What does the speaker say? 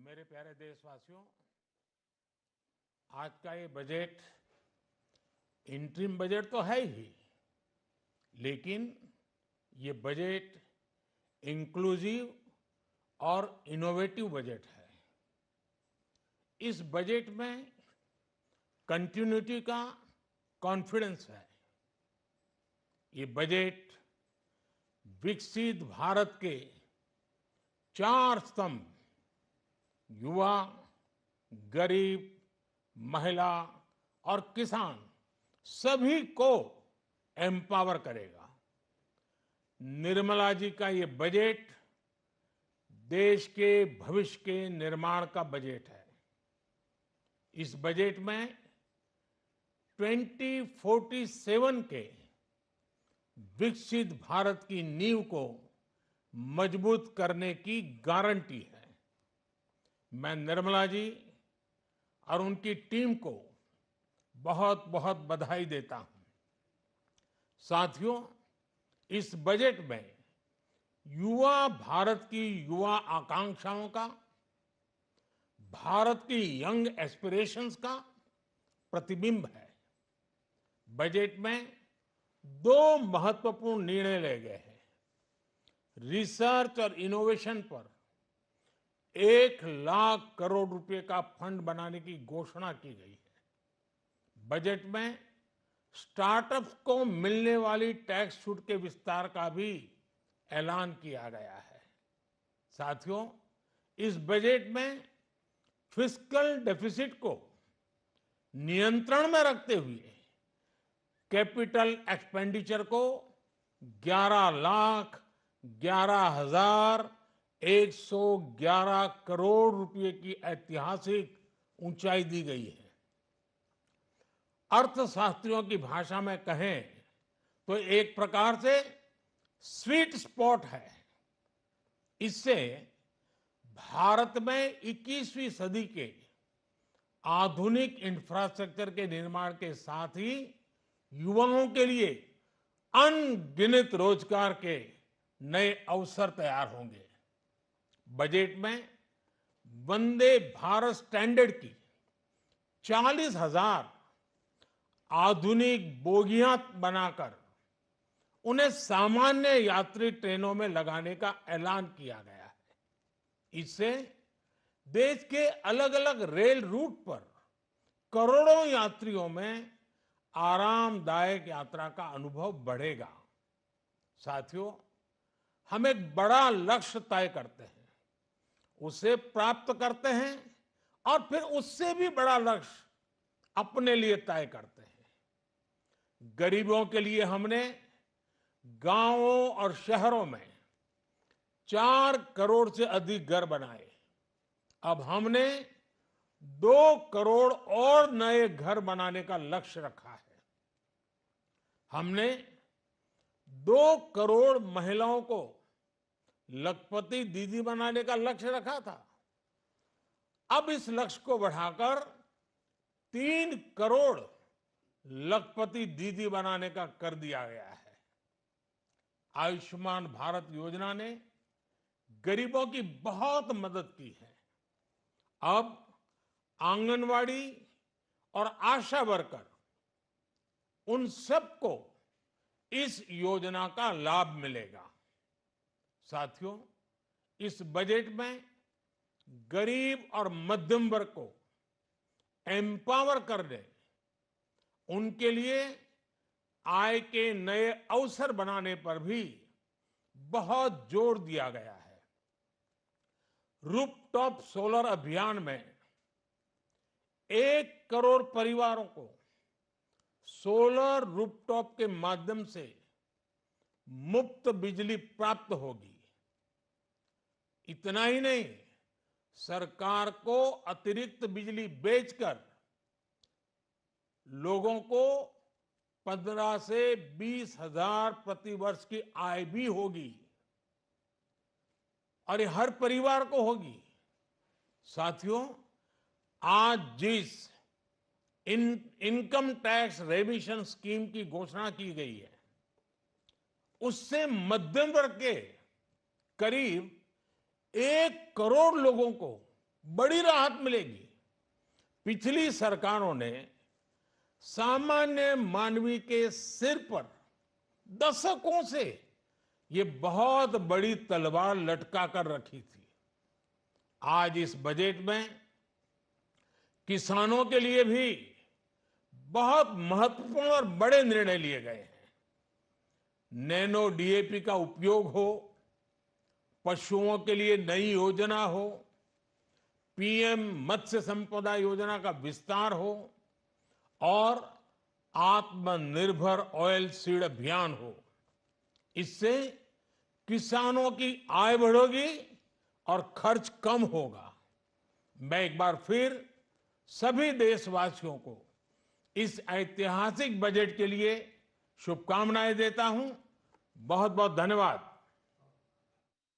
मेरे प्यारे देशवासियों, आज का ये बजट इंटरिम बजट तो है ही, लेकिन ये बजट इंक्लूसिव और इनोवेटिव बजट है। इस बजट में कंटिन्यूटी का कॉन्फिडेंस है। ये बजट विकसित भारत के चार स्तंभ युवा, गरीब, महिला और किसान सभी को एम्पावर करेगा। निर्मला जी का ये बजट देश के भविष्य के निर्माण का बजट है। इस बजट में 2047 के विकसित भारत की नींव को मजबूत करने की गारंटी है। मैं निर्मला जी और उनकी टीम को बहुत बहुत बधाई देता हूं। साथियों, इस बजट में युवा भारत की युवा आकांक्षाओं का, भारत की यंग एस्पिरेशंस का प्रतिबिंब है। बजट में दो महत्वपूर्ण निर्णय लिए गए हैं। रिसर्च और इनोवेशन पर 1 लाख करोड़ रुपए का फंड बनाने की घोषणा की गई है। बजट में स्टार्टअप्स को मिलने वाली टैक्स छूट के विस्तार का भी ऐलान किया गया है। साथियों, इस बजट में फिस्कल डेफिसिट को नियंत्रण में रखते हुए कैपिटल एक्सपेंडिचर को 11,11,111 करोड़ रुपए की ऐतिहासिक ऊंचाई दी गई है। अर्थशास्त्रियों की भाषा में कहें तो एक प्रकार से स्वीट स्पॉट है। इससे भारत में 21वीं सदी के आधुनिक इंफ्रास्ट्रक्चर के निर्माण के साथ ही युवाओं के लिए अनगिनत रोजगार के नए अवसर तैयार होंगे। बजट में वंदे भारत स्टैंडर्ड की 40,000 आधुनिक बोगियां बनाकर उन्हें सामान्य यात्री ट्रेनों में लगाने का ऐलान किया गया है। इससे देश के अलग अलग रेल रूट पर करोड़ों यात्रियों में आरामदायक यात्रा का अनुभव बढ़ेगा। साथियों, हम एक बड़ा लक्ष्य तय करते हैं, उसे प्राप्त करते हैं और फिर उससे भी बड़ा लक्ष्य अपने लिए तय करते हैं। गरीबों के लिए हमने गांवों और शहरों में 4 करोड़ से अधिक घर बनाए। अब हमने 2 करोड़ और नए घर बनाने का लक्ष्य रखा है। हमने 2 करोड़ महिलाओं को लखपति दीदी बनाने का लक्ष्य रखा था। अब इस लक्ष्य को बढ़ाकर 3 करोड़ लखपति दीदी बनाने का कर दिया गया है। आयुष्मान भारत योजना ने गरीबों की बहुत मदद की है। अब आंगनवाड़ी और आशा वर्कर, उन सबको इस योजना का लाभ मिलेगा। साथियों, इस बजट में गरीब और मध्यम वर्ग को एम्पावर करने, उनके लिए आय के नए अवसर बनाने पर भी बहुत जोर दिया गया है। रूफटॉप सोलर अभियान में 1 करोड़ परिवारों को सोलर रूफटॉप के माध्यम से मुफ्त बिजली प्राप्त होगी। इतना ही नहीं, सरकार को अतिरिक्त बिजली बेचकर लोगों को 15 से 20 हजार प्रति वर्ष की आय भी होगी और ये हर परिवार को होगी। साथियों, आज जिस इनकम टैक्स रेमिशन स्कीम की घोषणा की गई है, उससे मध्यम वर्ग के करीब 1 करोड़ लोगों को बड़ी राहत मिलेगी। पिछली सरकारों ने सामान्य मानवी के सिर पर दशकों से ये बहुत बड़ी तलवार लटका कर रखी थी। आज इस बजट में किसानों के लिए भी बहुत महत्वपूर्ण और बड़े निर्णय लिए गए हैं। नैनो डीएपी का उपयोग हो, पशुओं के लिए नई योजना हो, पीएम मत्स्य संपदा योजना का विस्तार हो और आत्मनिर्भर ऑयल सीड अभियान हो। इससे किसानों की आय बढ़ेगी और खर्च कम होगा। मैं एक बार फिर सभी देशवासियों को इस ऐतिहासिक बजट के लिए शुभकामनाएं देता हूं। बहुत बहुत धन्यवाद।